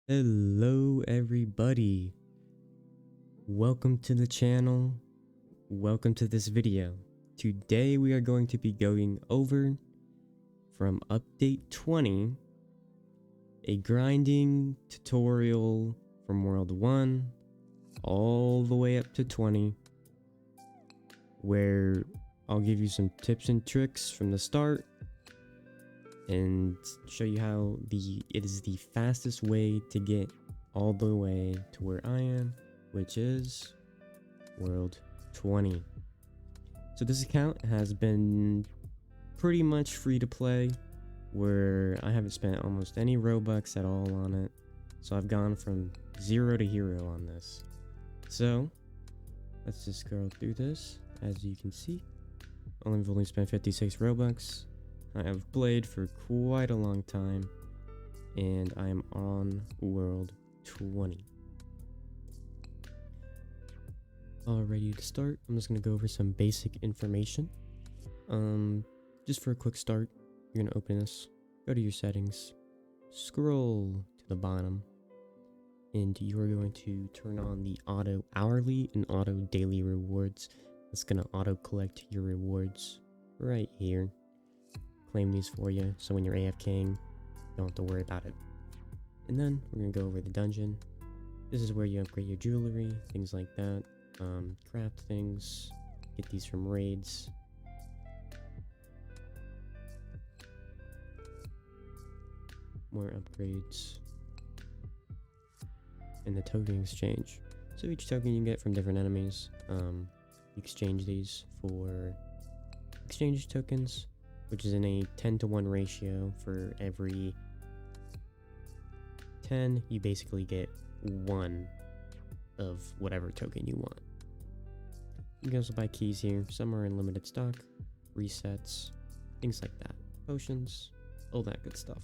Hello everybody, welcome to the channel, welcome to this video. Today we are going to be going over from update 20, a grinding tutorial from world 1 all the way up to 20, where I'll give you some tips and tricks from the start and show you how it is the fastest way to get all the way to where I am, which is world 20. So this account has been pretty much free to play, where I haven't spent almost any Robux at all on it. So I've gone from 0 to hero on this. So let's just scroll through this. As you can see, I've only spent 56 Robux. I have played for quite a long time, and I am on world 20. Already to start, I'm just going to go over some basic information. Just for a quick start, you're going to open this, go to your settings, scroll to the bottom, and you are going to turn on the auto hourly and auto daily rewards. It's going to auto collect your rewards right here. Claim these for you, so when you're AFKing, you don't have to worry about it. And then we're gonna go over the dungeon. This is where you upgrade your jewelry, things like that. Craft things, get these from raids. More upgrades. And the token exchange. So each token you get from different enemies, you exchange these for exchange tokens, which is in a 10-to-1 ratio. For every 10, you basically get 1 of whatever token you want. You can also buy keys here. Some are in limited stock, resets, things like that. Potions, all that good stuff.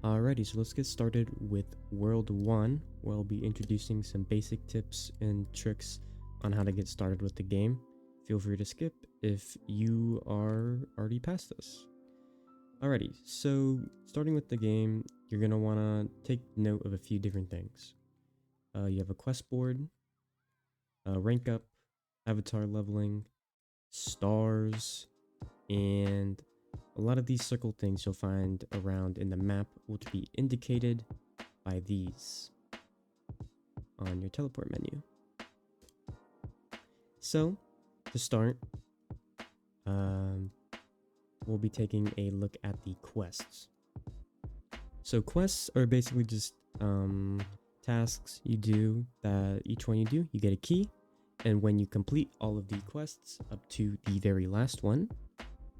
Alrighty, so let's get started with World 1, where I'll be introducing some basic tips and tricks on how to get started with the game. Feel free to skip if you are already past this. Alrighty, so starting with the game, you're going to want to take note of a few different things. You have a quest board, rank up, avatar leveling, stars, and a lot of these circle things you'll find around in the map will be indicated by these on your teleport menu. So, to start, we'll be taking a look at the quests. So quests are basically just tasks you do, that each one you do, you get a key, and when you complete all of the quests up to the very last one,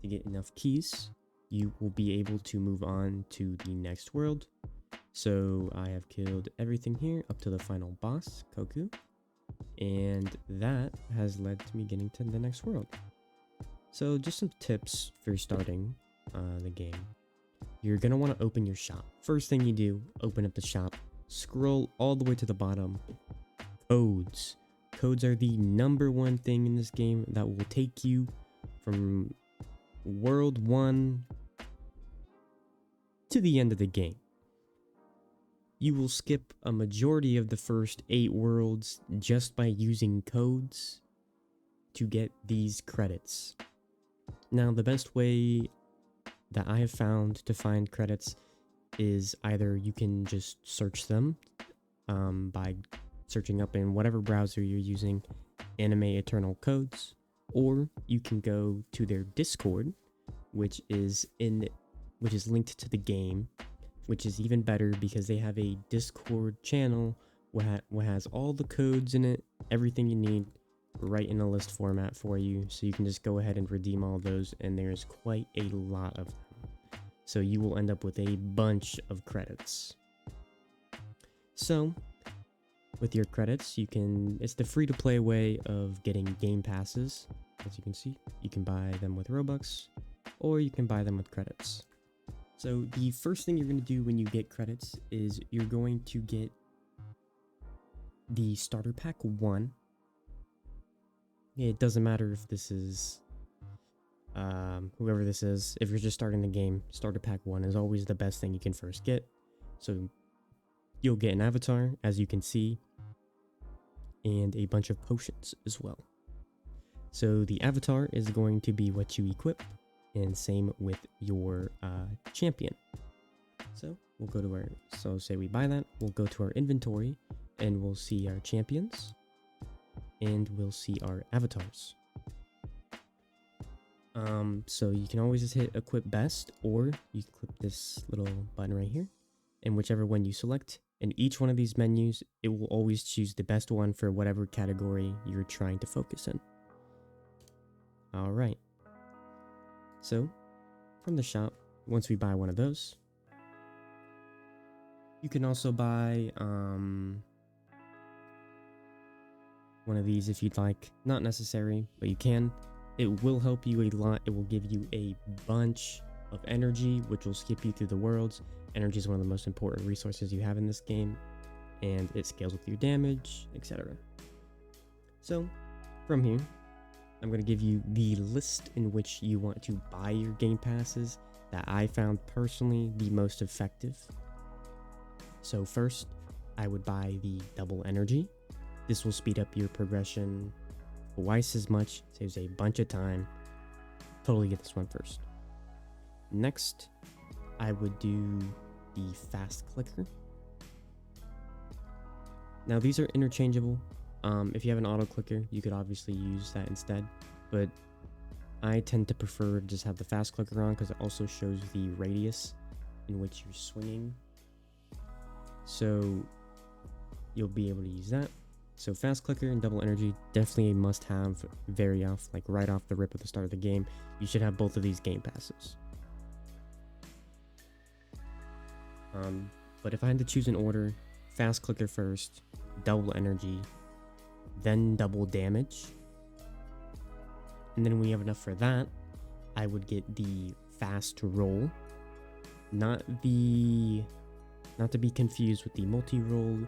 to get enough keys, you will be able to move on to the next world. So I have killed everything here up to the final boss, Koku, and that has led to me getting to the next world. So just some tips for starting the game. You're going to want to open your shop. First thing you do, open up the shop, scroll all the way to the bottom. Codes. Codes are the #1 thing in this game that will take you from world 1 to the end of the game. You will skip a majority of the first 8 worlds just by using codes to get these credits. Now, the best way that I have found to find credits is either you can just search them by searching up in whatever browser you're using, Anime Eternal Codes, or you can go to their Discord, which is linked to the game, which is even better because they have a Discord channel what has all the codes in it, everything you need, right in a list format for you, so you can just go ahead and redeem all those, and there's quite a lot of them. So you will end up with a bunch of credits. So with your credits, it's the free-to-play way of getting game passes. As you can see, you can buy them with Robux, or you can buy them with credits. So the first thing you're going to do when you get credits is you're going to get the starter pack 1. It doesn't matter if this is whoever this is, if you're just starting the game, starter pack 1 is always the best thing you can first get. So you'll get an avatar, as you can see, and a bunch of potions as well. So the avatar is going to be what you equip, and same with your champion. So we'll go to our, so say we buy that, we'll go to our inventory and we'll see our champions and we'll see our avatars. So you can always just hit equip best, or you click this little button right here, and whichever one you select, in each one of these menus, it will always choose the best one for whatever category you're trying to focus in. All right. So from the shop, once we buy one of those, you can also buy one of these if you'd like. Not necessary, but you can. It will help you a lot. It will give you a bunch of energy, which will skip you through the worlds. Energy is one of the most important resources you have in this game, and it scales with your damage, etc. So from here, I'm going to give you the list in which you want to buy your game passes that I found personally the most effective. So first, I would buy the double energy. This will speed up your progression twice as much, saves a bunch of time. Totally get this one first. Next, I would do the fast clicker. Now these are interchangeable. If you have an auto clicker, you could obviously use that instead, but I tend to prefer to just have the fast clicker on because it also shows the radius in which you're swinging. So you'll be able to use that. So fast clicker and double energy, definitely a must have, very off, like right off the rip at the start of the game. You should have both of these game passes. But if I had to choose an order, fast clicker first, double energy, then double damage. And then when you have enough for that, I would get the fast roll, not to be confused with the multi-roll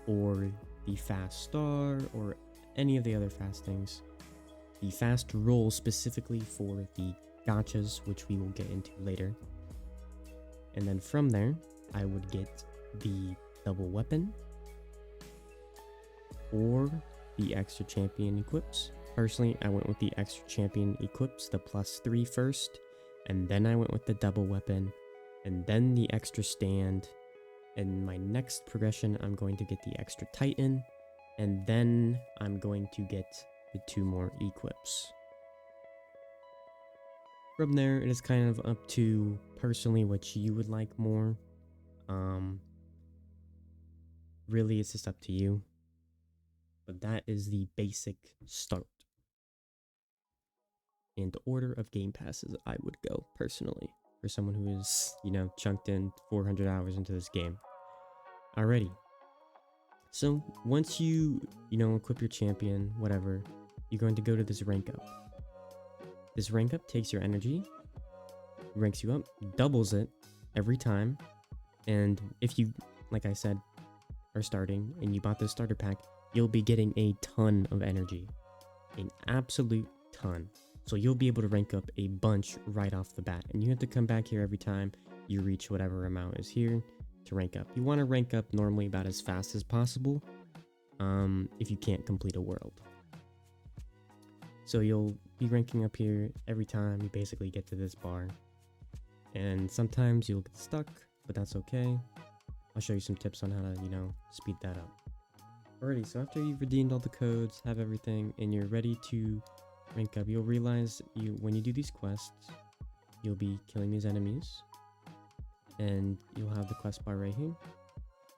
or the fast star or any of the other fast things. The fast roll specifically for the gachas, which we will get into later. And then from there, I would get the double weapon or the extra champion equips. Personally, I went with the extra champion equips, the +3 first, and then I went with the double weapon, and then the extra stand. In my next progression, I'm going to get the extra titan, and then I'm going to get the 2 more equips. From there, it is kind of up to personally what you would like more. Really, it's just up to you. But that is the basic start. And the order of game passes I would go personally for someone who is, chunked in 400 hours into this game. Alrighty. So once you equip your champion, whatever, you're going to go to this rank up. This rank up takes your energy, ranks you up, doubles it every time. And if you, like I said, are starting and you bought this starter pack, you'll be getting a ton of energy, an absolute ton. So you'll be able to rank up a bunch right off the bat, and you have to come back here every time you reach whatever amount is here to rank up. You want to rank up normally about as fast as possible if you can't complete a world. So you'll be ranking up here every time you basically get to this bar, and sometimes you'll get stuck, but that's okay. I'll show you some tips on how to, speed that up. Alrighty, so after you've redeemed all the codes, have everything, and you're ready to rank up, you'll realize when you do these quests, you'll be killing these enemies, and you'll have the quest bar right here,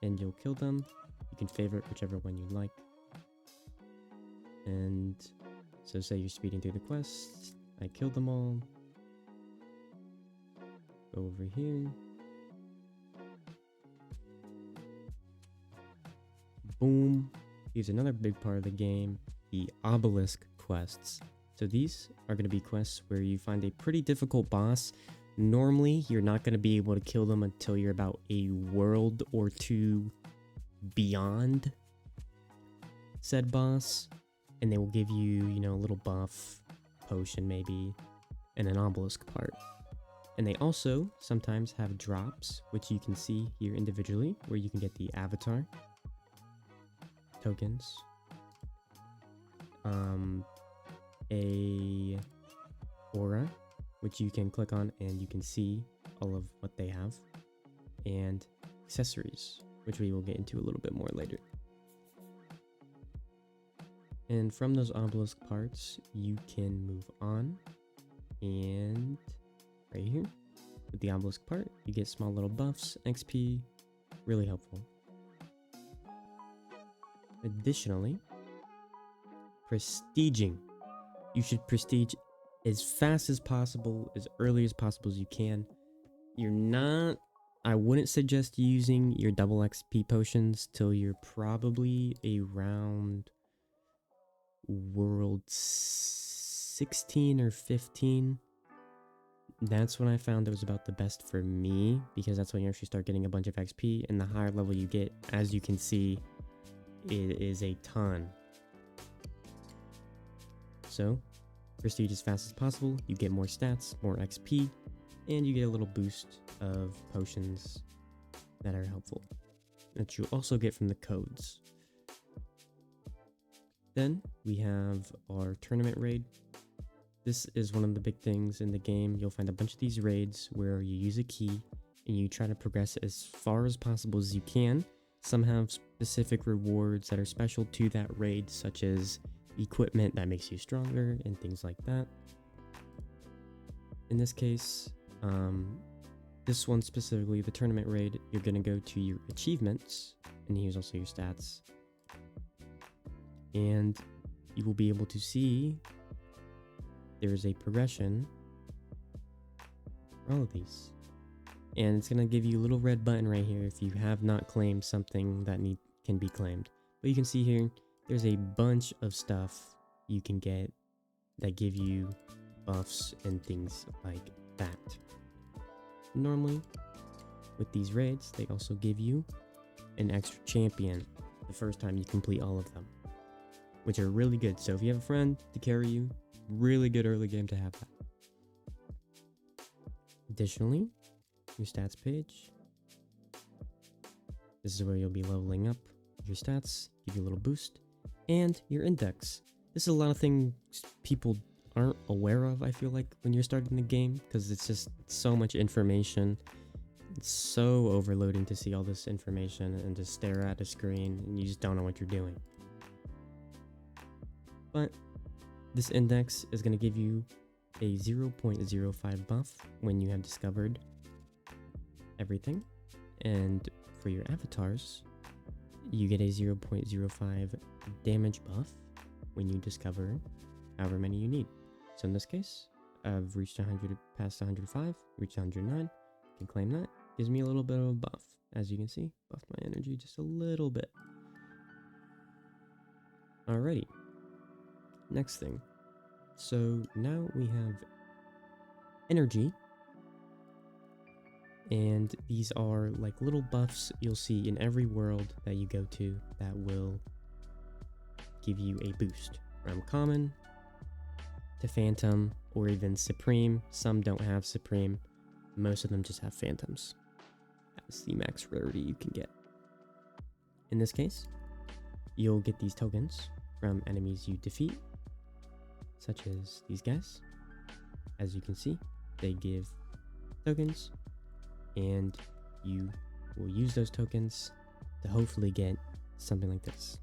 and you'll kill them. You can favorite whichever one you like. And so say you're speeding through the quests, I killed them all. Go over here. Boom. Here's another big part of the game, the obelisk quests. So these are going to be quests where you find a pretty difficult boss. Normally, you're not going to be able to kill them until you're about a world or 2 beyond said boss. And they will give you, a little buff, potion maybe, and an obelisk part. And they also sometimes have drops, which you can see here individually, where you can get the avatar, tokens, a aura, which you can click on and you can see all of what they have, and accessories, which we will get into a little bit more later. And from those obelisk parts, you can move on, and right here, with the obelisk part, you get small little buffs, XP, really helpful. Additionally, prestiging. You should prestige as fast as possible, as early as possible as you can. I wouldn't suggest using your double XP potions till you're probably around world 16 or 15. That's when I found it was about the best for me, because that's when you actually start getting a bunch of XP, and the higher level you get, as you can see, it is a ton. So, prestige as fast as possible, you get more stats, more XP, and you get a little boost of potions that are helpful, that you also get from the codes. Then we have our tournament raid. This is one of the big things in the game. You'll find a bunch of these raids where you use a key and you try to progress as far as possible as you can. Some have specific rewards that are special to that raid, such as equipment that makes you stronger and things like that. In this case, this one specifically, the tournament raid, you're going to go to your achievements, and here's also your stats. And you will be able to see there's a progression for all of these. And it's going to give you a little red button right here if you have not claimed something that can be claimed. But you can see here, there's a bunch of stuff you can get that give you buffs and things like that. Normally, with these raids, they also give you an extra champion the first time you complete all of them, which are really good. So if you have a friend to carry you, really good early game to have that. Additionally, your stats page. This is where you'll be leveling up your stats, give you a little boost, and your index. This is a lot of things people aren't aware of, I feel like, when you're starting the game, because it's just so much information. It's so overloading to see all this information and just stare at a screen and you just don't know what you're doing. But this index is going to give you a 0.05 buff when you have discovered everything. And for your avatars, you get a 0.05 damage buff when you discover however many you need. So in this case, I've reached 100, past 105, reached 109, can claim that. Gives me a little bit of a buff. As you can see, buffed my energy just a little bit. Alrighty. Next thing. So now we have energy. And these are like little buffs you'll see in every world that you go to that will give you a boost. From common to phantom or even supreme. Some don't have supreme. Most of them just have phantoms. That's the max rarity you can get. In this case, you'll get these tokens from enemies you defeat, such as these guys. As you can see, they give tokens, and you will use those tokens to hopefully get something like this.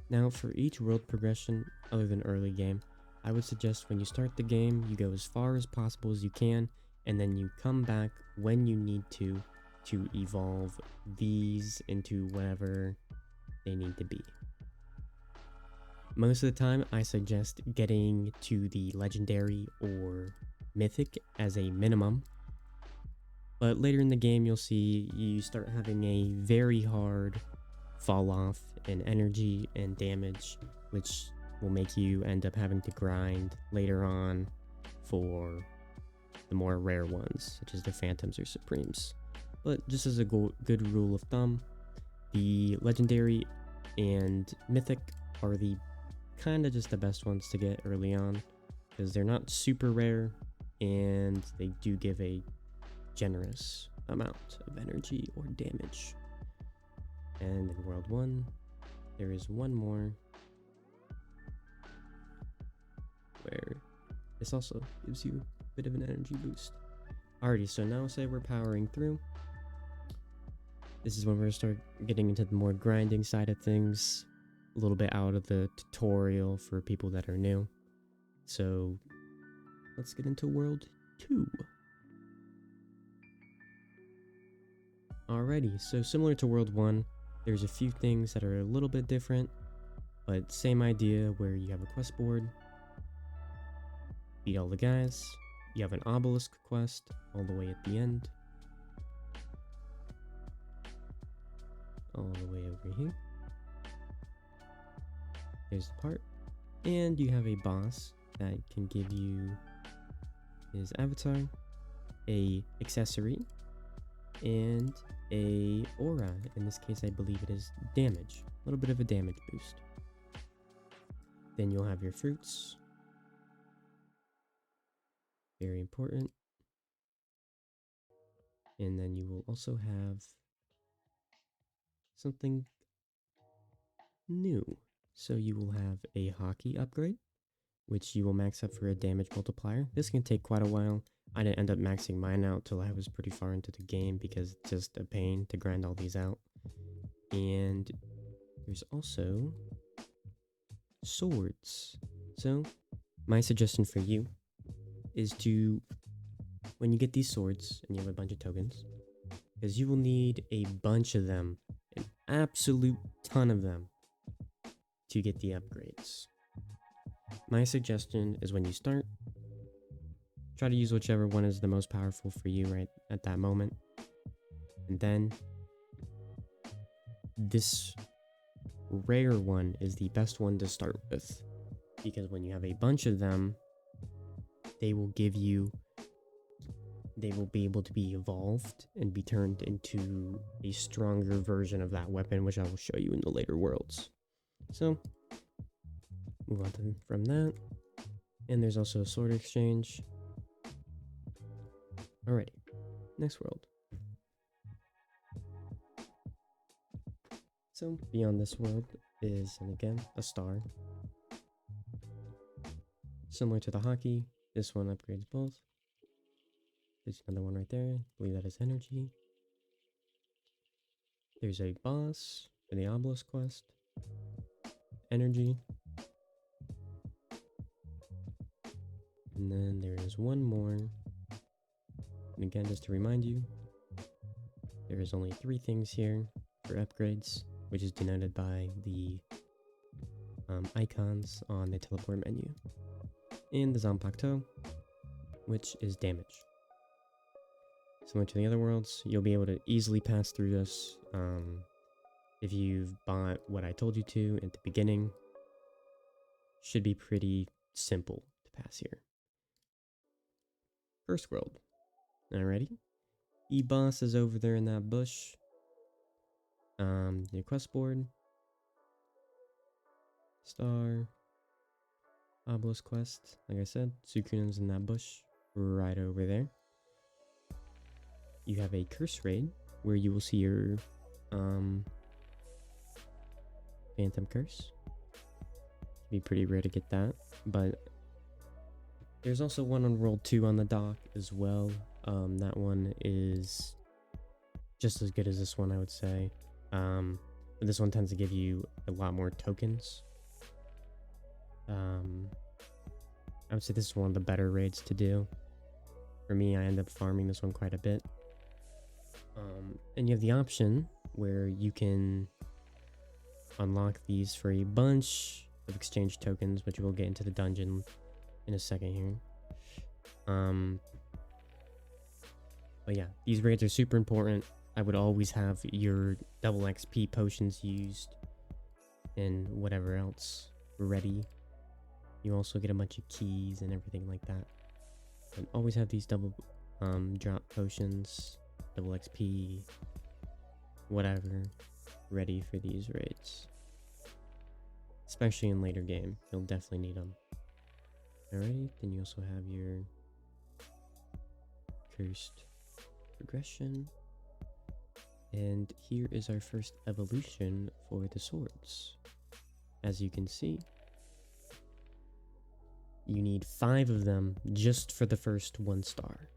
Now, for each world progression, other than early game, I would suggest when you start the game, you go as far as possible as you can, and then you come back when you need to evolve these into whatever they need to be. Most of the time, I suggest getting to the legendary or mythic as a minimum. But later in the game, you'll see you start having a very hard fall off in energy and damage, which will make you end up having to grind later on for the more rare ones, such as the phantoms or supremes. But just as a good rule of thumb, the legendary and mythic are the kind of just the best ones to get early on, because they're not super rare, and they do give a generous amount of energy or damage. And in World 1, there is one more where this also gives you a bit of an energy boost. Alrighty, so now say we're powering through. This is when we're gonna start getting into the more grinding side of things, a little bit out of the tutorial for people that are new. So let's get into World 2. Alrighty, so similar to World 1, there's a few things that are a little bit different, but same idea where you have a quest board, beat all the guys, you have an obelisk quest all the way at the end, all the way over here. There's the part, and you have a boss that can give you his avatar, a accessory, and a aura. In this case, I believe it is damage, a little bit of a damage boost. Then you'll have your fruits, very important, and then you will also have something new. So you will have a hockey upgrade, which you will max up for a damage multiplier. This can take quite a while. I didn't end up maxing mine out till I was pretty far into the game because it's just a pain to grind all these out. And there's also swords. So my suggestion for you is to, when you get these swords and you have a bunch of tokens, because you will need a bunch of them, an absolute ton of them, to get the upgrades. My suggestion is when you start, try to use whichever one is the most powerful for you right at that moment. And then this rare one is the best one to start with, because when you have a bunch of them, they will be able to be evolved and be turned into a stronger version of that weapon, which I will show you in the later worlds. So move on from that, and there's also a sword exchange. Alrighty, next world. So beyond this world is, and again, a star. Similar to the hockey, this one upgrades both. There's another one right there, I believe that is energy. There's a boss for the obelisk quest, energy. And then there is one more. And again, just to remind you, there is only 3 things here for upgrades, which is denoted by the icons on the teleport menu. And the Zampacto, which is damage. Similar to the other worlds, you'll be able to easily pass through this if you've bought what I told you to at the beginning. Should be pretty simple to pass here. First world. Alrighty. E-boss is over there in that bush. Your quest board. Star. Obelisk quest. Like I said, Sukuna's in that bush right over there. You have a curse raid where you will see your phantom curse. Be pretty rare to get that, but there's also one on World 2 on the dock as well. That one is just as good as this one, I would say. But this one tends to give you a lot more tokens. I would say this is one of the better raids to do. For me, I end up farming this one quite a bit. And you have the option where you can unlock these for a bunch of exchange tokens, which we'll get into the dungeon in a second here. But yeah, these raids are super important. I would always have your double XP potions used and whatever else ready. You also get a bunch of keys and everything like that. And always have these double drop potions, double XP, whatever, ready for these raids. Especially in later game, you'll definitely need them. Alright, then you also have your cursed progression. And here is our first evolution for the swords. As you can see, you need 5 of them just for the first 1 star.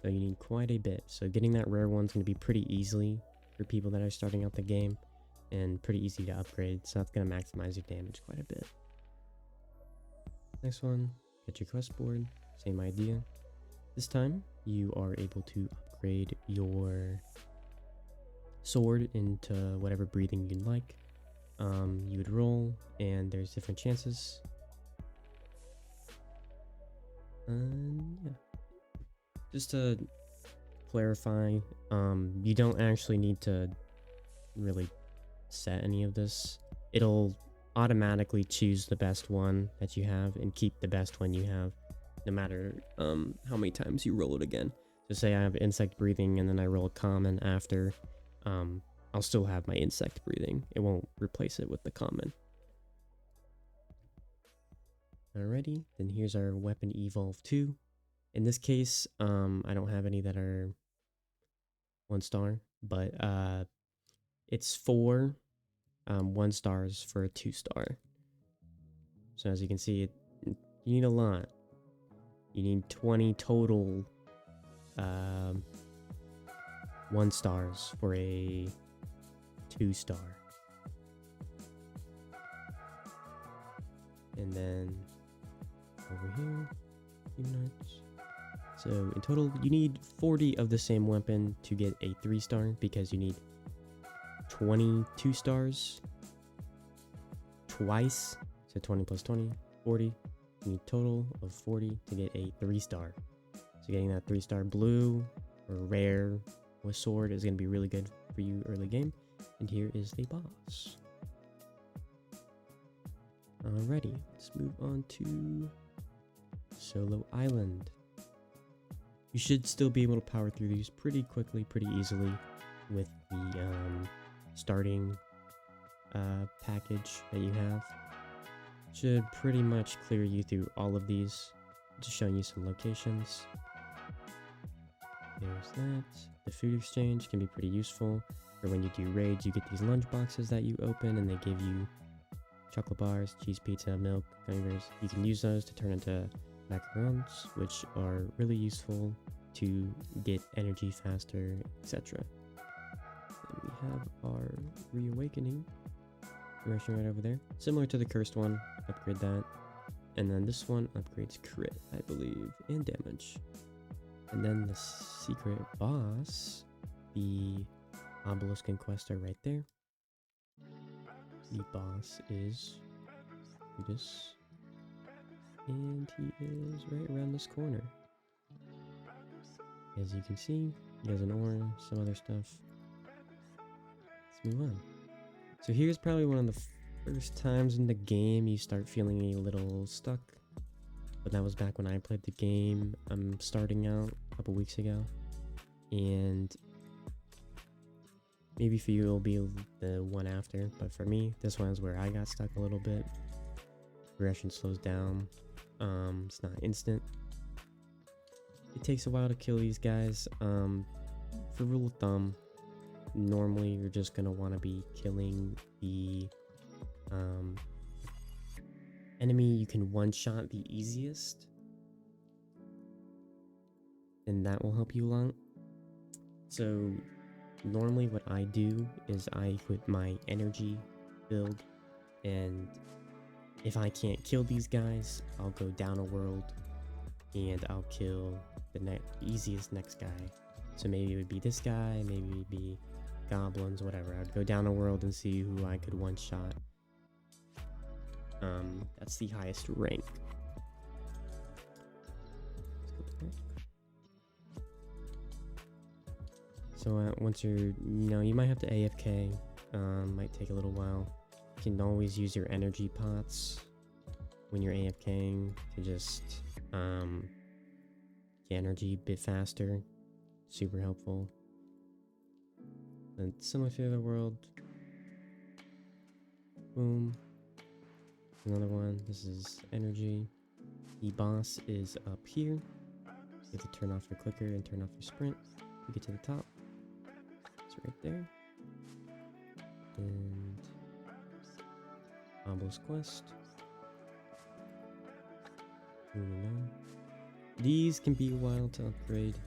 So you need quite a bit. So getting that rare one's going to be pretty easily for people that are starting out the game, and pretty easy to upgrade. So that's going to maximize your damage quite a bit. Next one, get your quest board. Same idea. This time you are able to upgrade your sword into whatever breathing you'd like. You would roll, and there's different chances. Yeah. Just to clarify, you don't actually need to really set any of this. It'll automatically choose the best one that you have and keep the best one you have, no matter how many times you roll it again. So say I have insect breathing and then I roll a common after, I'll still have my insect breathing. It won't replace it with the common. Alrighty, then here's our weapon evolve 2. In this case, I don't have any that are 1 star, but it's 4 1 stars for a 2 star. So as you can see, you need a lot. You need 20 total 1 stars for a 2 star. And then over here, units. So in total, you need 40 of the same weapon to get a 3 star, because you need 22 stars twice. So 20 plus 20, 40. You need total of 40 to get a 3 star. So getting that 3 star blue or rare with sword is going to be really good for you early game. And here is the boss. Alrighty, let's move on to Solo Island. You should still be able to power through these pretty quickly, pretty easily with the starting package that you have. Should pretty much clear you through all of these. Just showing you some locations. There's that. The food exchange can be pretty useful. For when you do raids, you get these lunch boxes that you open and they give you chocolate bars, cheese pizza, milk, gummy bears. You can use those to turn into macarons, which are really useful to get energy faster, etc. Then we have our reawakening progression right over there. Similar to the cursed one, upgrade that. And then this one upgrades crit, I believe, and damage. And then the secret boss, the obelisk and quest are right there. The boss is Judas, and he is right around this corner. As you can see, he has an ore, some other stuff. Let's move on. So here's probably one of the first times in the game you start feeling a little stuck. But that was back when I played the game. I'm starting out a couple weeks ago. And maybe for you it'll be the one after. But for me, this one is where I got stuck a little bit. Progression slows down. It's not instant. It takes a while to kill these guys. For rule of thumb, normally you're just gonna want to be killing the enemy you can one-shot the easiest, and that will help you a lot. So normally what I do is I equip my energy build, and if I can't kill these guys, I'll go down a world and I'll kill the easiest next guy. So maybe it would be this guy, maybe it would be goblins, whatever. I'd go down a world and see who I could one-shot. That's the highest rank. So once you're, you might have to AFK. Might take a little while. You can always use your energy pots when you're AFKing to just get energy a bit faster. Super helpful. And similar to the other world. Boom. Another one. This is energy. The boss is up here. You have to turn off your clicker and turn off your sprint to get to the top. It's right there. And Obelisk Quest. Moving on. These can be a while to upgrade.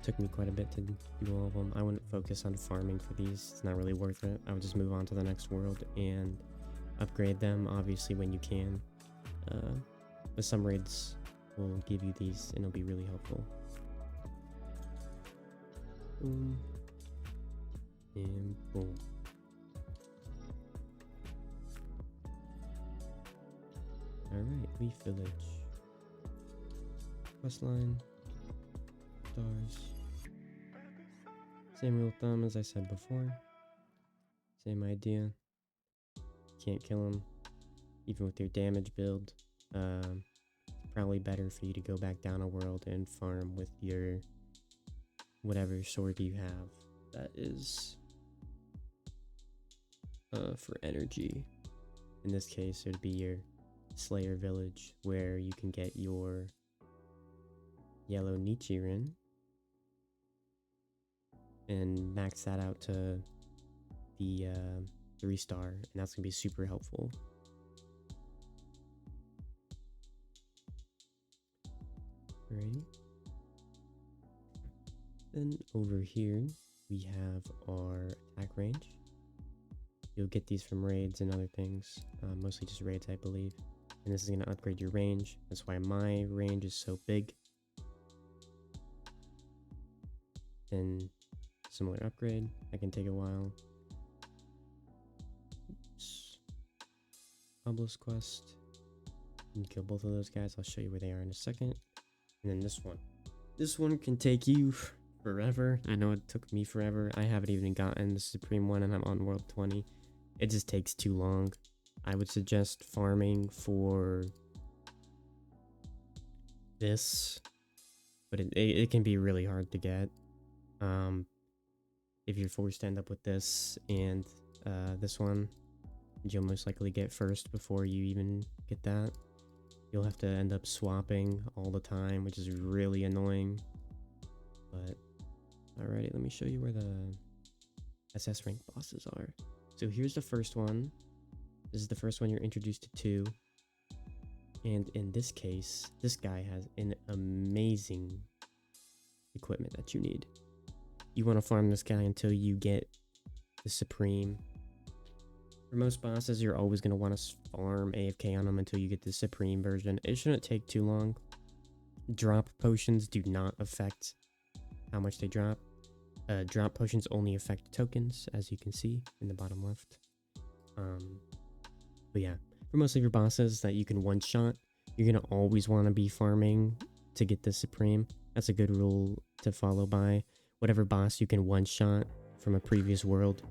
Took me quite a bit to do all of them. I wouldn't focus on farming for these. It's not really worth it. I would just move on to the next world and upgrade them, obviously, when you can. But some raids will give you these and it'll be really helpful. Boom. And boom. Alright, Leaf Village. Questline. Stars. Same rule of thumb as I said before. Same idea. Can't kill him. Even with your damage build. Probably better for you to go back down a world and farm with your whatever sword you have. That is for energy. In this case, it would be your Slayer Village, where you can get your yellow Nichiren and max that out to the 3-star, and that's gonna be super helpful. Alrighty. Then over here we have our attack range. You'll get these from raids and other things, mostly just raids, I believe. And this is going to upgrade your range. That's why my range is so big. Then similar upgrade. That can take a while. Oops. Obelisk Quest. You can kill both of those guys. I'll show you where they are in a second. And then this one. This one can take you forever. I know it took me forever. I haven't even gotten the Supreme one and I'm on World 20. It just takes too long. I would suggest farming for this, but it can be really hard to get. If you're forced to end up with this and this one, you'll most likely get first before you even get that. You'll have to end up swapping all the time, which is really annoying. But alrighty, let me show you where the SS rank bosses are. So here's the first one. This is the first one you're introduced to. And in this case, this guy has an amazing equipment that you need. You want to farm this guy until you get the Supreme. For most bosses, you're always going to want to farm AFK on them until you get the Supreme version. It shouldn't take too long. Drop potions do not affect how much they drop. Drop potions only affect tokens, as you can see in the bottom left. But yeah, for most of your bosses that you can one-shot, you're going to always want to be farming to get the Supreme. That's a good rule to follow by. Whatever boss you can one-shot from a previous world,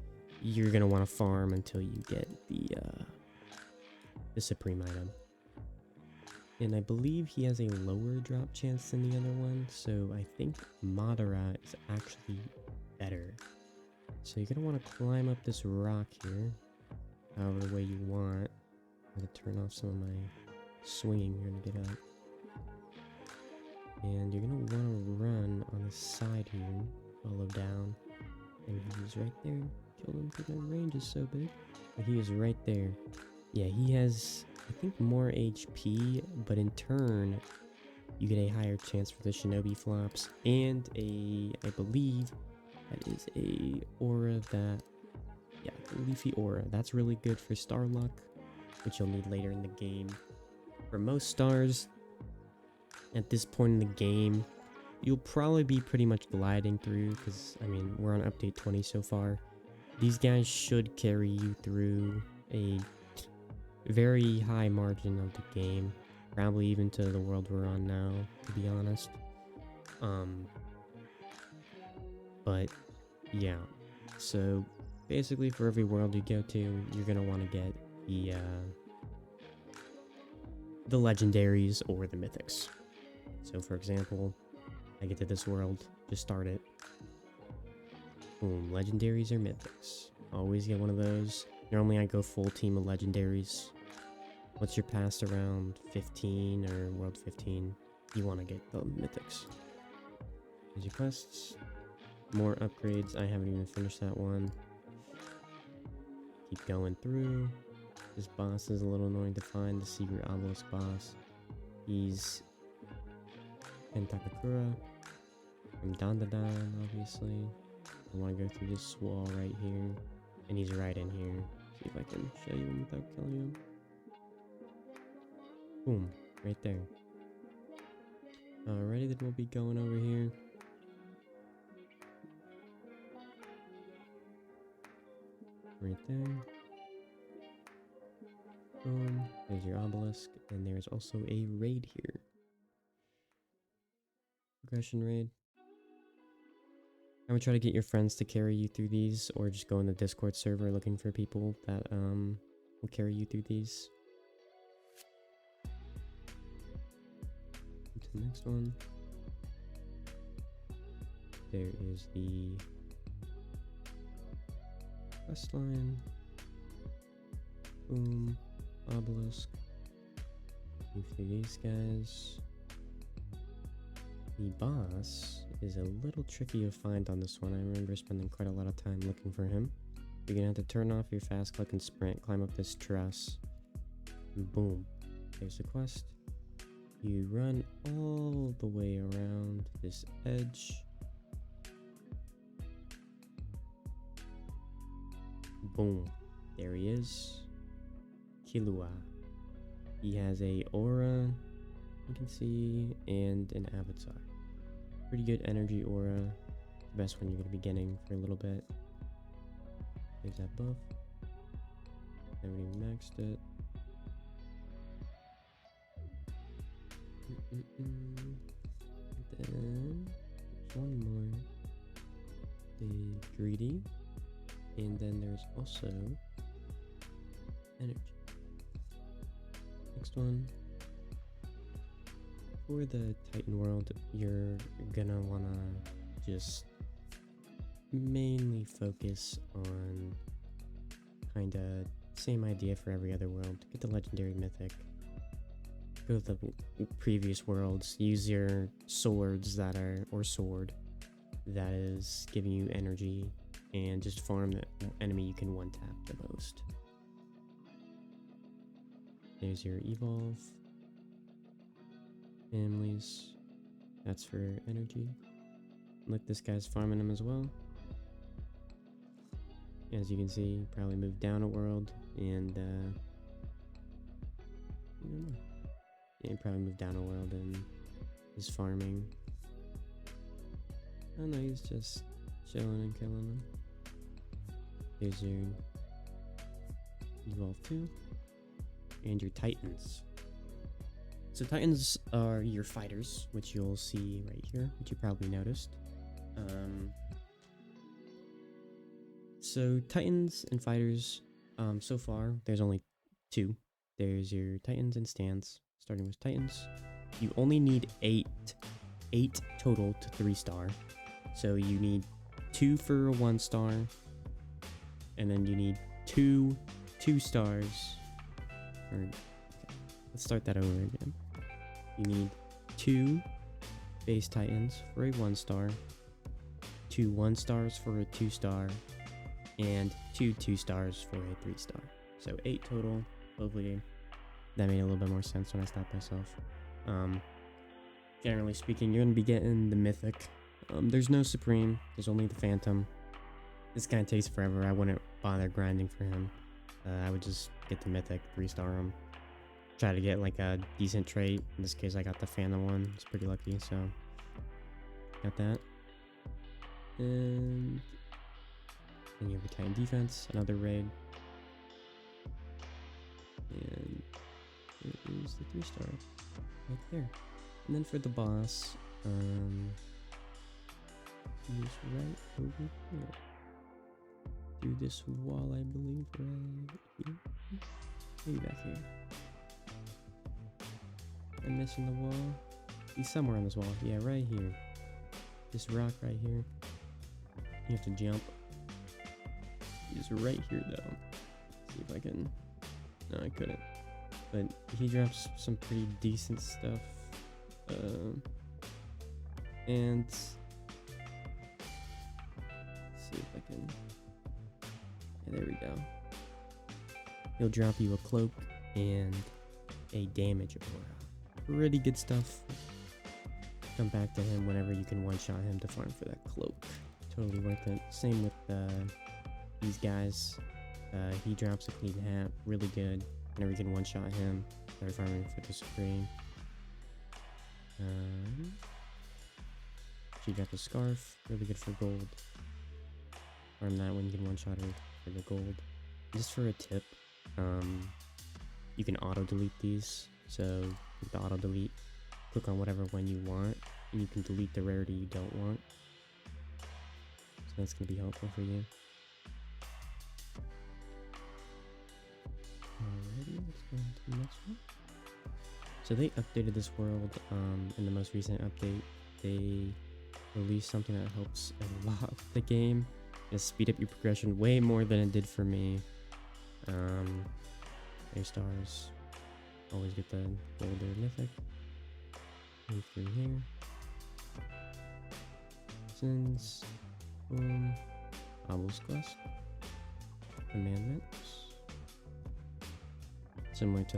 you're going to want to farm until you get the Supreme item. And I believe he has a lower drop chance than the other one, so I think Madara is actually better. So you're going to want to climb up this rock here, however way you want. I'm going to turn off some of my swinging here to get up. And you're going to want to run on the side here, follow down, and he's right there. Kill him because my range is so big. But he is right there. Yeah, he has, I think, more HP, but in turn, you get a higher chance for the Shinobi flops, and I believe that is a aura that, yeah, the Leafy Aura. That's really good for star luck, which you'll need later in the game. For most stars, at this point in the game, you'll probably be pretty much gliding through, because, I mean, we're on update 20 so far. These guys should carry you through a very high margin of the game, probably even to the world we're on now, to be honest. But yeah, so basically for every world you go to, you're gonna want to get the legendaries or the mythics. So for example, I get to this world, just start it, boom, legendaries or mythics. Always get one of those. Normally I go full team of legendaries. Once you're past around 15 or world 15, you want to get the mythics. Here's your quests. More upgrades. I haven't even finished that one. Keep going through. This boss is a little annoying to find, the secret obelisk boss. He's Pentakakura from Dandadan, obviously. I want to go through this wall right here, and he's right in here. See if I can show you him without killing him. Boom, right there. Alrighty, then we'll be going over here. Right there. Boom, there's your obelisk, and there's also a raid here. Progression raid. I would try to get your friends to carry you through these, or just go in the Discord server looking for people that will carry you through these. To the next one. There is the quest line. Boom. Obelisk. Move through these guys. The boss is a little tricky to find on this one. I remember spending quite a lot of time looking for him. You're gonna have to turn off your fast click and sprint, climb up this truss. And boom. There's the quest. You run all the way around this edge. Boom. There he is. Killua. He has a aura, you can see, and an avatar. Pretty good energy aura. The best one you're going to be getting for a little bit. There's that buff. Haven't even maxed it. Then there's one more. The greedy. And then there's also energy. Next one. For the Titan world, you're gonna wanna just mainly focus on kinda same idea for every other world. Get the legendary mythic. Go to the previous worlds. Use your swords that are, or sword that is giving you energy, and just farm the enemy you can one tap the most. There's your evolve. Families. That's for energy. Look, this guy's farming them as well. As you can see, probably moved down a world, and I don't know. Yeah, he probably moved down a world and is farming. Oh no, he's just chilling and killing them. There's your Evolve 2 and your Titans. So Titans are your fighters, which you'll see right here, which you probably noticed. So Titans and fighters, so far there's only two. There's your Titans and stands. Starting with Titans, you only need eight total to 3-star. So you need 2 for a 1-star, and then you need 2 2-stars. Or okay, let's start that over again. You need 2 base Titans for a 1-star, 2 1-stars for a 2-star, and 2 2-stars for a 3-star. So 8 total. Hopefully that made a little bit more sense when I stopped myself. Generally speaking, you're going to be getting the mythic. There's no supreme. There's only the phantom. This kind of takes forever. I wouldn't bother grinding for him. I would just get the mythic, 3-star him. Try to get like a decent trait. In this case, I got the phantom one. It's pretty lucky, so got that. And then you have the Titan defense, another raid. And there is the 3-star right there. And then for the boss, he's right over here. Through this wall, I believe, right here. Maybe back here. I'm missing the wall. He's somewhere on this wall. Yeah, right here. This rock right here. You have to jump. He's right here, though. See if I can. No, I couldn't. but he drops some pretty decent stuff. And let's see if I can. Yeah, there we go. He'll drop you a cloak and a damage aura. Pretty good stuff. Come back to him whenever you can one-shot him to farm for that cloak. Totally worth it. Same with these guys. He drops a clean hat, really good. Whenever you can one-shot him, start farming for the supreme. She got the scarf, really good for gold. Farm that when you can one-shot her for the gold. Just for a tip, you can auto-delete these. So with the auto-delete, click on whatever one you want, and you can delete the rarity you don't want. So that's going to be helpful for you. Alrighty, let's go on to the next one. So they updated this world in the most recent update. They released something that helps a lot with the game. It'll speed up your progression way more than it did for me. A stars. Always get the gold or mythic. Move through here. Sins. Boom. Obelisk quest. Commandments. Similar to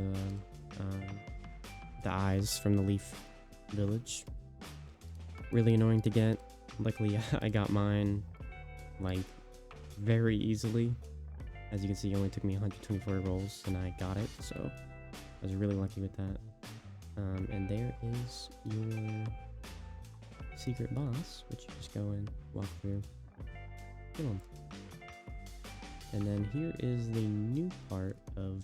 the eyes from the Leaf Village. Really annoying to get. Luckily, I got mine like very easily. As you can see, it only took me 124 rolls and I got it, so I was really lucky with that. And there is your secret boss, which you just go and walk through. Kill him. And then here is the new part of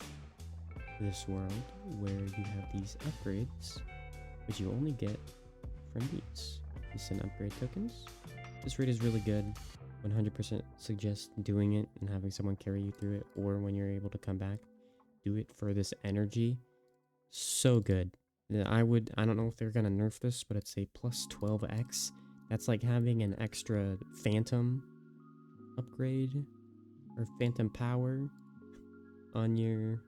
this world where you have these upgrades, which you only get from these. Instant upgrade tokens. This raid is really good. 100% suggest doing it and having someone carry you through it, or when you're able to come back, do it for this energy. So good. I don't know if they're gonna nerf this, but it's a plus 12x. That's like having an extra phantom upgrade or phantom power on your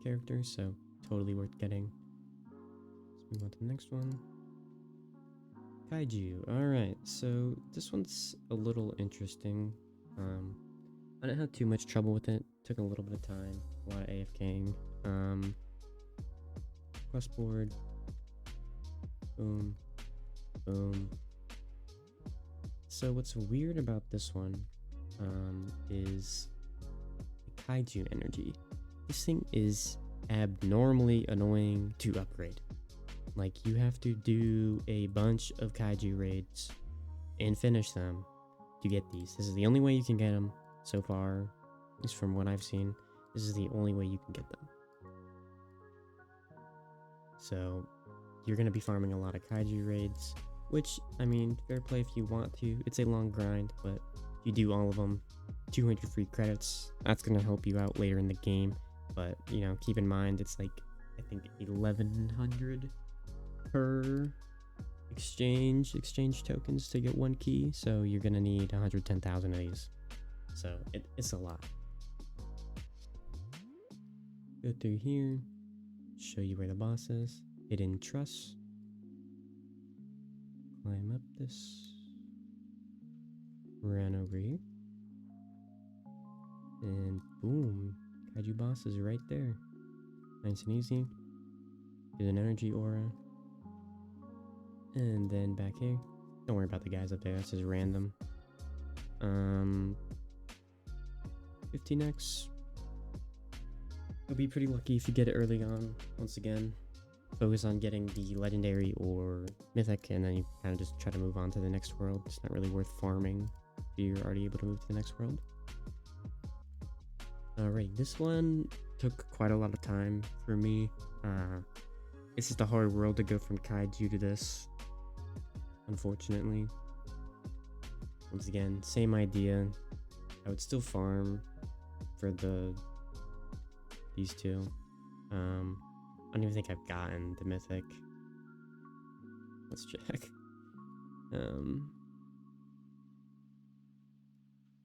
character, so totally worth getting. Let's move on to the next one. Kaiju. Alright, so this one's a little interesting. I didn't have too much trouble with it. Took a little bit of time. A lot of AFKing. Quest board. Boom. Boom. So what's weird about this one is the Kaiju energy. This thing is abnormally annoying to upgrade. Like, you have to do a bunch of Kaiju raids and finish them to get these. This is the only way you can get them so far, at least from what I've seen. This is the only way you can get them. So, you're going to be farming a lot of Kaiju raids, which, I mean, fair play if you want to. It's a long grind, but if you do all of them, 200 free credits, that's going to help you out later in the game. But, you know, keep in mind, it's like, I think 1100 per exchange tokens to get one key, so you're gonna need 110,000 of these, so it's a lot. Go through here, show you where the boss is. Hidden truss. Climb up this, run over here, and boom, Kaiju boss is right there. Nice and easy. Do an energy aura. And then back here, don't worry about the guys up there, that's just random. 15x. You'll be pretty lucky if you get it early on. Once again, focus on getting the legendary or mythic, and then you kind of just try to move on to the next world. It's not really worth farming if you're already able to move to the next world. Alright, this one took quite a lot of time for me. It's just a hard world to go from Kaiju to this, unfortunately. Once again, same idea. I would still farm for these two. I don't even think I've gotten the mythic. Let's check.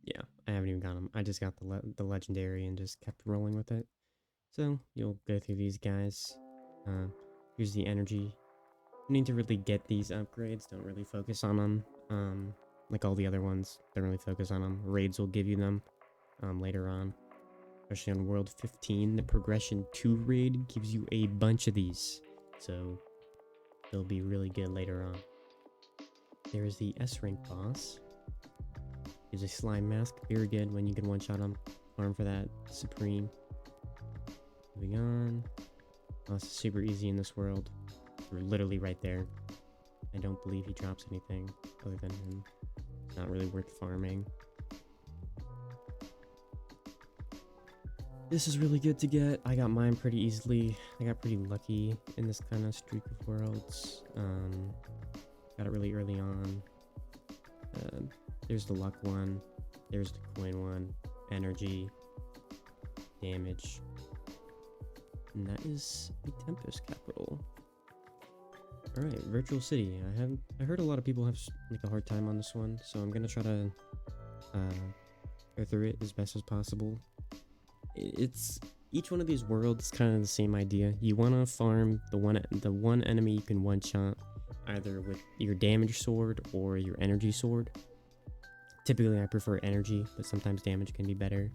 Yeah, I haven't even got them. I just got the legendary and just kept rolling with it. So you'll go through these guys. Here's the energy. You need to really get these upgrades. Don't really focus on them. Like all the other ones, don't really focus on them. Raids will give you them later on. Especially on World 15, the Progression 2 raid gives you a bunch of these. So they'll be really good later on. There is the S rank boss. Gives a slime mask. Very good when you can one-shot him. Farm for that Supreme. Moving on. Boss is super easy in this world. We're literally right there. I don't believe he drops anything other than him. Not really worth farming. This is really good to get. I got mine pretty easily. I got pretty lucky in this kind of streak of worlds. Got it really early on. There's the luck one. There's the coin one. Energy. Damage. And that is the Tempest capital. Alright, Virtual City. I heard a lot of people have like a hard time on this one, so I'm gonna try to go through it as best as possible. It's each one of these worlds is kind of the same idea. You want to farm the one enemy you can one shot either with your damage sword or your energy sword. Typically I prefer energy, but sometimes damage can be better.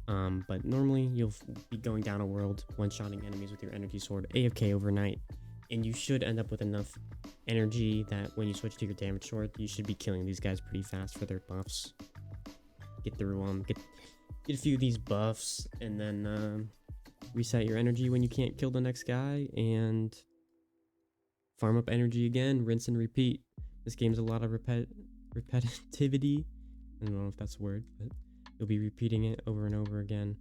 But normally you'll be going down a world, one-shotting enemies with your energy sword, AFK overnight, and you should end up with enough energy that when you switch to your damage sword, you should be killing these guys pretty fast for their buffs. Get through them, get a few of these buffs, and then reset your energy when you can't kill the next guy, and farm up energy again, rinse and repeat. This game's a lot of repetitivity. I don't know if that's a word, but you'll be repeating it over and over again.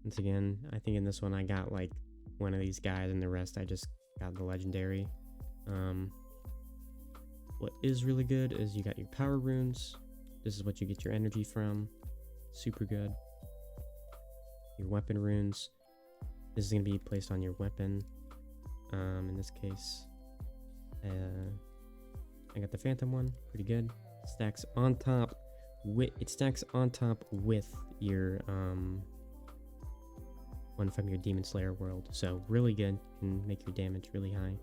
Once again, I think in this one I got like one of these guys, and the rest I just got the legendary. What is really good is you got your power runes. This is what you get your energy from. Super good. Your weapon runes. This is going to be placed on your weapon. In this case, I got the Phantom one. Pretty good. Stacks on top with your one from your Demon Slayer world. So really good. Can make your damage really high.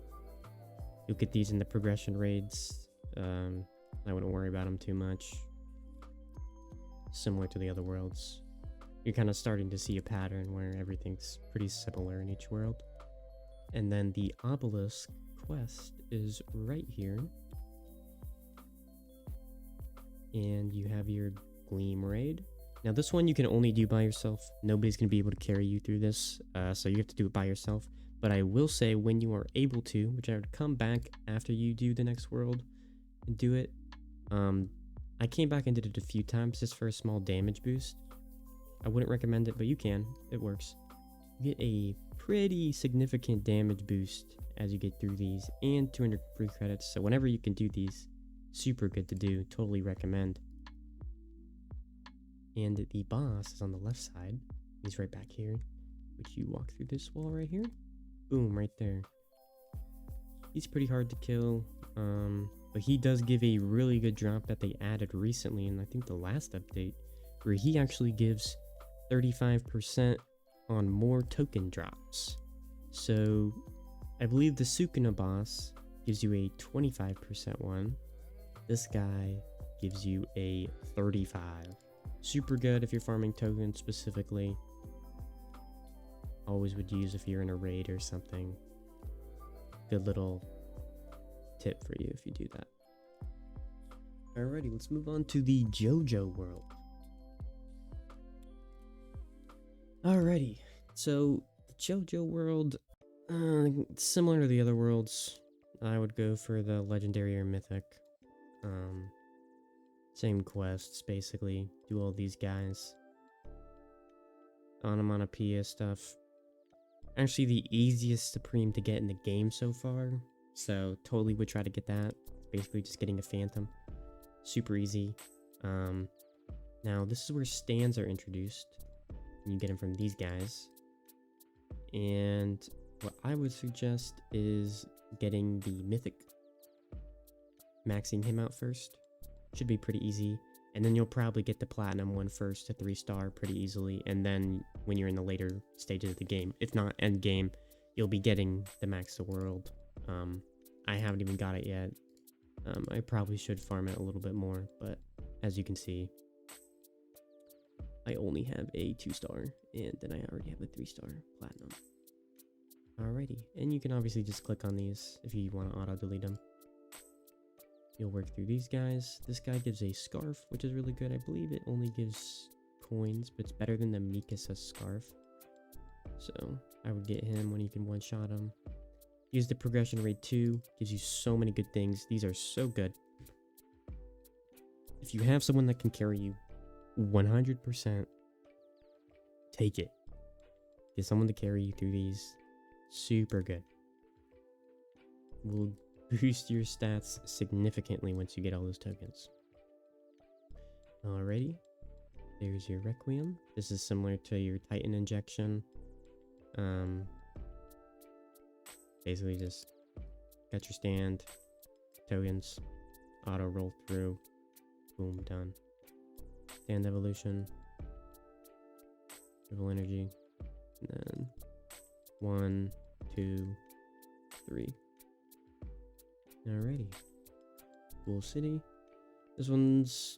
You'll get these in the progression raids. I wouldn't worry about them too much. Similar to the other worlds. You're kind of starting to see a pattern where everything's pretty similar in each world. And then the Obelisk quest is right here. And you have your Gleam raid. Now this one you can only do by yourself. Nobody's going to be able to carry you through this, so you have to do it by yourself. But I will say when you are able to, which I would come back after you do the next world and do it. I came back and did it a few times just for a small damage boost. I wouldn't recommend it, but you can. It works. You get a pretty significant damage boost as you get through these, and 200 free credits. So whenever you can do these, super good to do. Totally recommend. And the boss is on the left side. He's right back here, which you walk through this wall right here. Boom, right there. He's pretty hard to kill, but he does give a really good drop that they added recently in I think the last update, where he actually gives 35% on more token drops. So I believe the Sukuna boss gives you a 25% one. This guy gives you a 35. Super good if you're farming tokens specifically. Always would use if you're in a raid or something. Good little tip for you if you do that. Alrighty, let's move on to the JoJo world. Alrighty, so the JoJo world, similar to the other worlds, I would go for the legendary or mythic. Same quests, basically. Do all these guys. Onomatopoeia stuff. Actually, the easiest Supreme to get in the game so far. So, totally would try to get that. Basically, just getting a Phantom. Super easy. Now, this is where stands are introduced. And you get them from these guys. And what I would suggest is getting the Mythic. Maxing him out first. Should be pretty easy. And then you'll probably get the platinum one first to 3-star pretty easily. And then when you're in the later stages of the game, if not end game, you'll be getting the max the world. I haven't even got it yet. I probably should farm it a little bit more, but as you can see, I only have a 2-star, and then I already have a 3-star platinum. Alrighty, and you can obviously just click on these if you want to auto-delete them. You'll work through these guys. This guy gives a scarf, which is really good. I believe it only gives coins, but it's better than the Mikasa scarf. So I would get him when you can one-shot him. Use the progression rate 2. Gives you so many good things. These are so good. If you have someone that can carry you 100%, take it. Get someone to carry you through these. Super good. Will boost your stats significantly once you get all those tokens. Alrighty. There's your Requiem. This is similar to your Titan injection. Basically just got your stand, tokens, auto roll through, boom, done. Stand evolution, triple energy, and then 1, 2, 3. Alrighty. Cool city. This one's,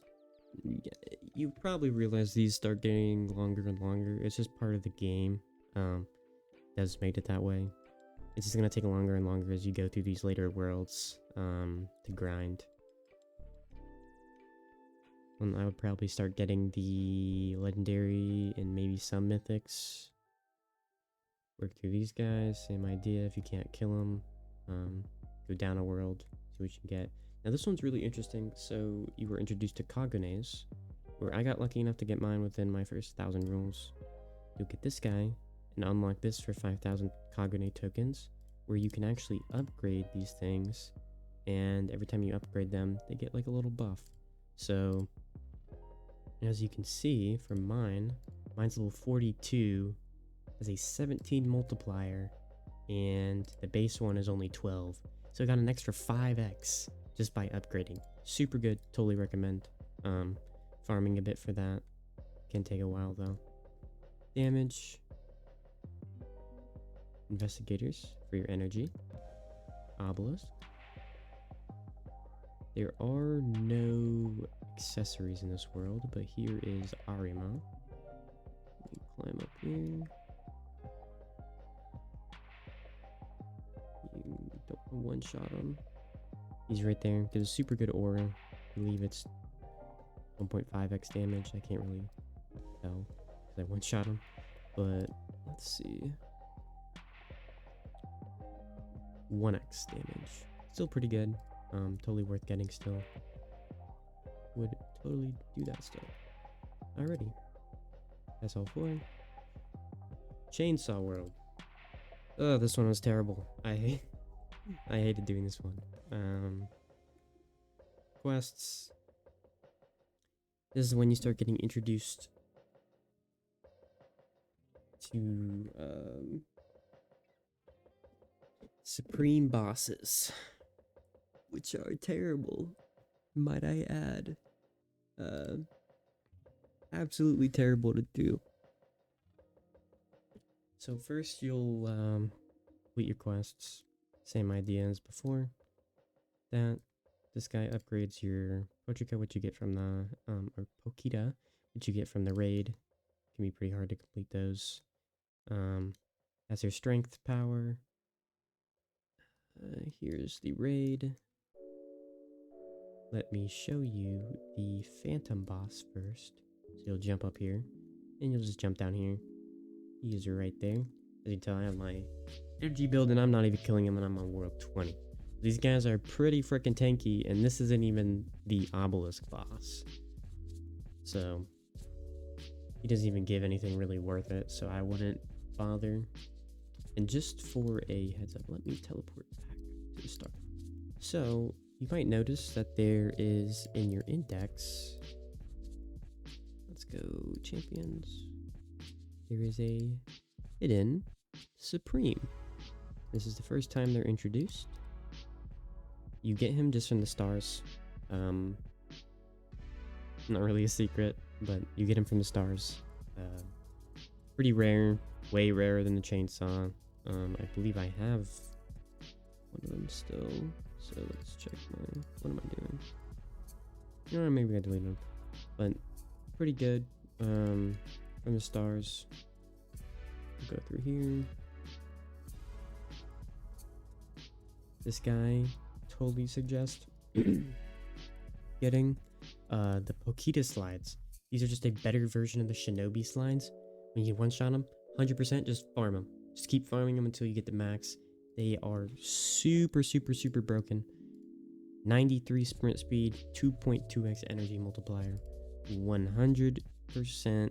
you probably realize these start getting longer and longer. It's just part of the game. Does make it that way. It's just gonna take longer and longer as you go through these later worlds to grind. And I would probably start getting the legendary and maybe some mythics. Work through these guys, same idea. If you can't kill them, go down a world, see what you can get. Now this one's really interesting. So you were introduced to Kagunes, where I got lucky enough to get mine within my first 1,000 rules. You'll get this guy and unlock this for 5,000 Kagune tokens, where you can actually upgrade these things, and every time you upgrade them, they get like a little buff. So as you can see from mine's level 42, has a 17 multiplier, and the base one is only 12. So I got an extra 5x just by upgrading. Super good, totally recommend. Farming a bit for that. Can take a while though. Damage. Investigators for your energy. Obelisk. There are no accessories in this world, but here is Arima. Let me climb up here. You don't one-shot him. He's right there. Gives a super good aura. I believe it's 1.5x damage. I can't really tell because I one-shot him. But let's see. 1x damage. Still pretty good. Totally worth getting still. Would totally do that still. Alrighty. That's all for it. Chainsaw World. Oh, this one was terrible. I hated doing this one. Quests. This is when you start getting introduced to supreme bosses, which are terrible, might I add. Absolutely terrible to do. So first you'll complete your quests. Same idea as before. This guy upgrades your Pochika, which you get from the or Pokita, which you get from the raid. Can be pretty hard to complete those. That's your strength power. Here's the raid. Let me show you the phantom boss first. So you'll jump up here, and you'll just jump down here. He is right there. As you can tell, I have my energy build, and I'm not even killing him, and I'm on world 20. These guys are pretty freaking tanky, and this isn't even the obelisk boss. So he doesn't even give anything really worth it, so I wouldn't bother. And just for a heads up, let me teleport back to the start. So you might notice that there is in your index, let's go champions, there is a hidden supreme. This is the first time they're introduced. You get him just from the stars. Not really a secret, but you get them from the stars. Pretty rare, way rarer than the chainsaw. I believe I have one of them still. So let's check my. What am I doing? Or maybe I deleted them, but pretty good. From the stars. We'll go through here. This guy totally suggest getting the Pokita slides. These are just a better version of the Shinobi slides. When you one-shot them, 100% just farm them. Just keep farming them until you get the max. They are super, super, super broken. 93 sprint speed, 2.2x energy multiplier. 100%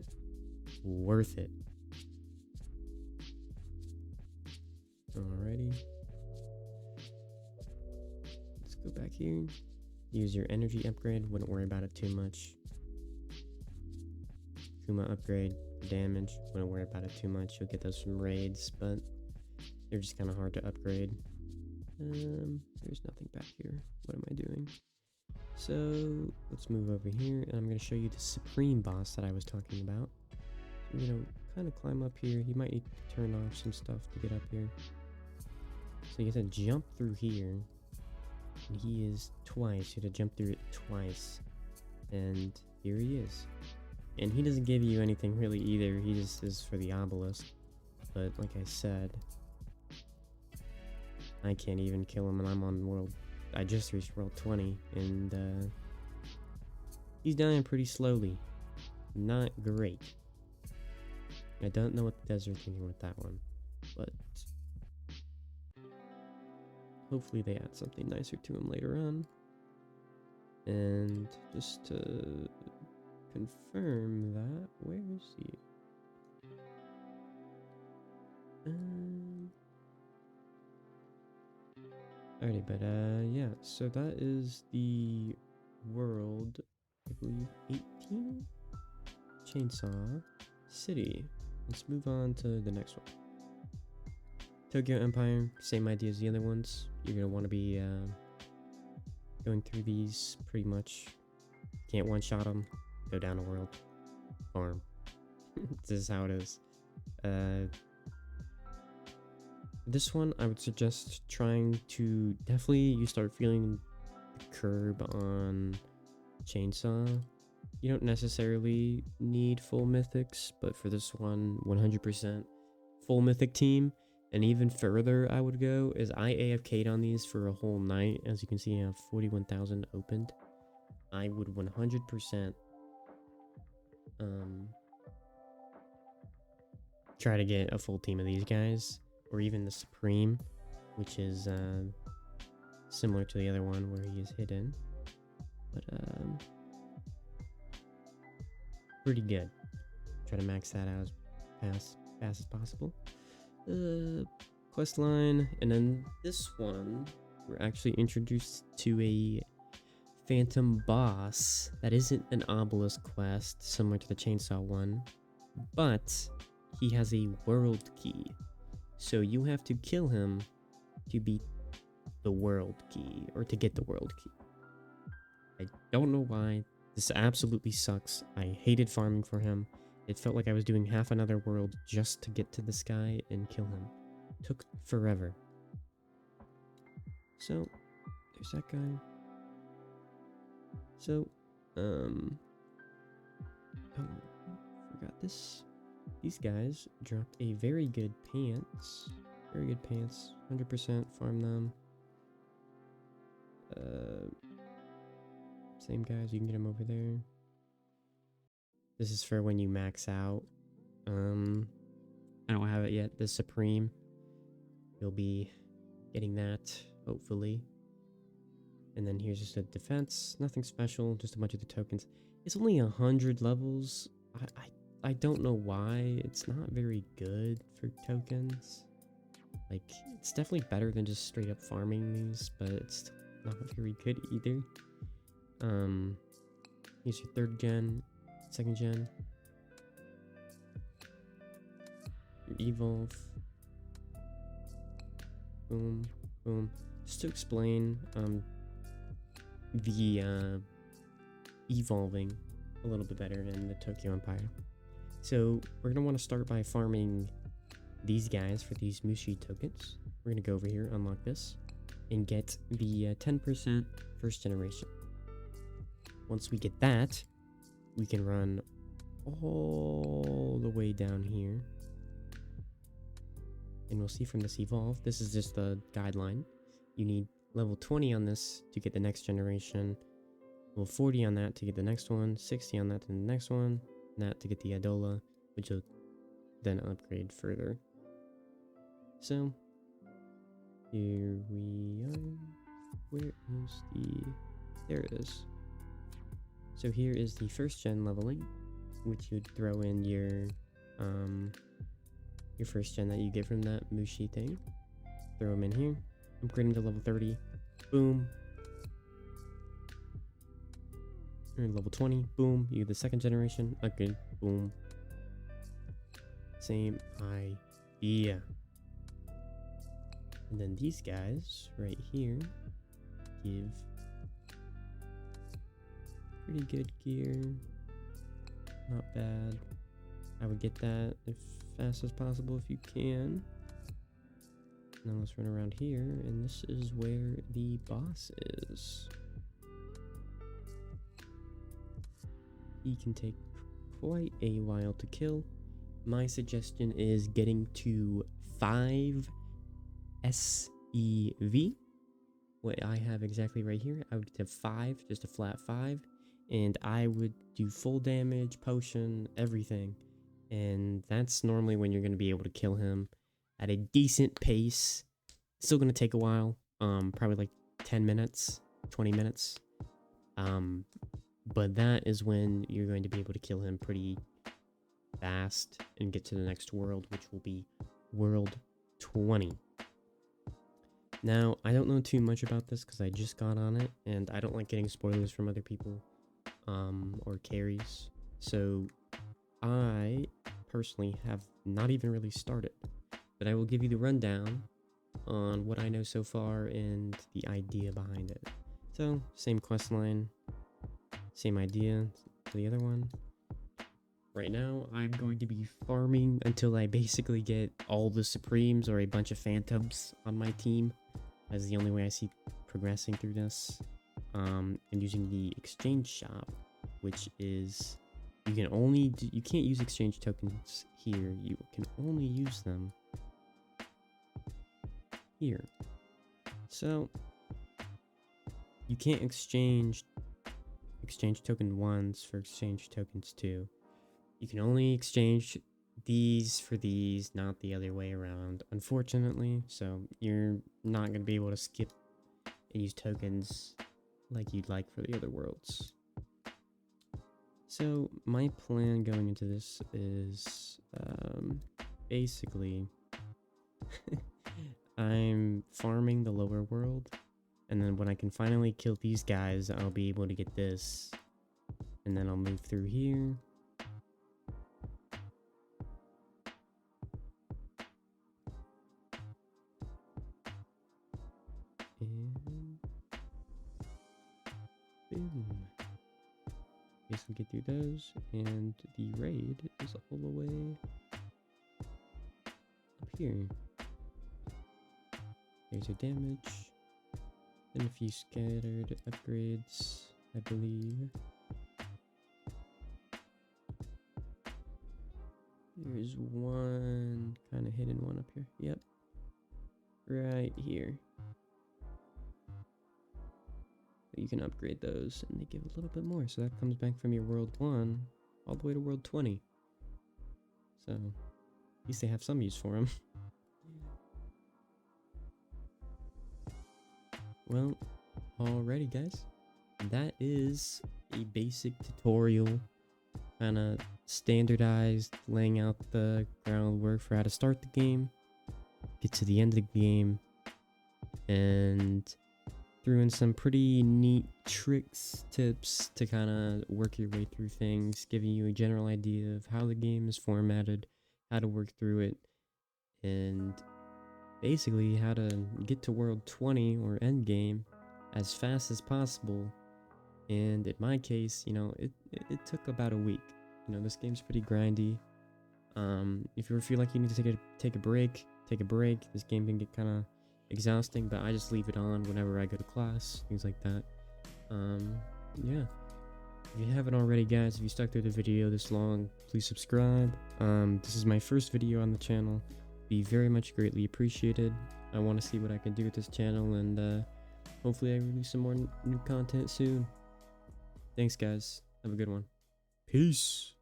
worth it. Alrighty. Let's go back here. Use your energy upgrade. Wouldn't worry about it too much. Kuma upgrade. Damage. Wouldn't worry about it too much. You'll get those from raids, but they're just kind of hard to upgrade. There's nothing back here. What am I doing? So let's move over here, and I'm going to show you the supreme boss that I was talking about. You're going to kind of climb up here. You might need to turn off some stuff to get up here. So you have to jump through here. And he is twice. You have to jump through it twice. And here he is. And he doesn't give you anything really either. He just is for the obelisk. But like I said, I can't even kill him, and I'm on world. I just reached world 20, and he's dying pretty slowly. Not great. I don't know what the devs are thinking with that one, but hopefully they add something nicer to him later on. And just to confirm that, where is he? Alrighty, but yeah, so that is the world, I believe, 18? Chainsaw City. Let's move on to the next one. Tokyo Empire, same idea as the other ones. You're going to want to be going through these pretty much. Can't one-shot them, go down a world, farm. This is how it is. This one, I would suggest trying to definitely, you start feeling the curb on Chainsaw. You don't necessarily need full mythics, but for this one, 100% full mythic team. And even further, I would go is I AFK'd on these for a whole night. As you can see, I have 41,000 opened. I would 100% try to get a full team of these guys. Or even the Supreme, which is similar to the other one where he is hidden. But pretty good. Try to max that out as fast as possible. Quest line, and then this one, we're actually introduced to a phantom boss that isn't an obelisk quest, similar to the chainsaw one, but he has a world key. So you have to kill him to beat the world key, or to get the world key. I don't know why. This absolutely sucks. I hated farming for him. It felt like I was doing half another world just to get to this guy and kill him. Took forever. So, there's that guy. So, oh, forgot this. These guys dropped a very good pants. Very good pants. 100% farm them. Same guys, you can get them over there. This is for when you max out. I don't have it yet. The Supreme. You'll be getting that, hopefully. And then here's just a defense. Nothing special, just a bunch of the tokens. It's only 100 levels. I don't know why. It's not very good for tokens. Like, it's definitely better than just straight up farming these, but it's not very good either. Here's your 3rd gen, 2nd gen. Your evolve. Boom, boom. Just to explain, the evolving. a little bit better in the Tokyo Empire. So we're going to want to start by farming these guys for these Mushi tokens. We're going to go over here, unlock this, and get the 10% first generation. Once we get that, we can run all the way down here. And we'll see from this evolve. This is just the guideline. You need level 20 on this to get the next generation. Level 40 on that to get the next one. 60 on that to the next one. And that to get the Adola, which will then upgrade further. So, here we are. Where is the... There it is. So here is the first gen leveling, which you'd throw in your first gen that you get from that Mushi thing. Throw them in here. Upgrade them to level 30. Boom. Or level 20. Boom. You get the second generation. Upgrade. Boom. Same idea. And then these guys right here give pretty good gear. Not bad. I would get that as fast as possible if you can. Now let's run around here, and this is where the boss is. He can take quite a while to kill. My suggestion is getting to 5 SEV. What I have exactly right here, I would get to 5, just a flat 5. And I would do full damage, potion, everything. And that's normally when you're going to be able to kill him at a decent pace. Still going to take a while, probably like 10 minutes, 20 minutes. But that is when you're going to be able to kill him pretty fast and get to the next world, which will be World 20. Now, I don't know too much about this because I just got on it, and I don't like getting spoilers from other people. Or carries. So I personally have not even really started, but I will give you the rundown on what I know so far and the idea behind it. So same quest line, same idea to the other one. Right now I'm going to be farming until I basically get all the Supremes or a bunch of Phantoms on my team. That's the only way I see progressing through this. And using the exchange shop, which is you can't use exchange tokens here. You can only use them here. So you can't exchange token 1s for exchange tokens 2. You can only exchange these for these, not the other way around, unfortunately. So you're not going to be able to skip and use tokens like you'd like for the other worlds. So my plan going into this is basically I'm farming the lower world, and then when I can finally kill these guys, I'll be able to get this, and then I'll move through here. And boom. Guess we get through those, and the raid is all the way up here. There's our damage, and a few scattered upgrades, I believe. There's one kind of hidden one up here. Yep, right here. You can upgrade those, and they give a little bit more. So that comes back from your World 1 all the way to World 20. So at least they have some use for them. Well, alrighty guys. That is a basic tutorial, kind of standardized, laying out the groundwork for how to start the game, get to the end of the game, and threw in some pretty neat tricks, tips to kind of work your way through things, giving you a general idea of how the game is formatted, how to work through it, and basically how to get to World 20 or Endgame as fast as possible And in my case, you know, it took about a week. You know, this game's pretty grindy. If you ever feel like you need to take a break, take a break. This game can get kind of exhausting, but I just leave it on whenever I go to class, things like that. Yeah. If you haven't already, guys, if you stuck through the video this long, please subscribe. This is my first video on the channel. Be very much greatly appreciated. I want to see what I can do with this channel, and hopefully I release some more new content soon. Thanks, guys. Have a good one. Peace.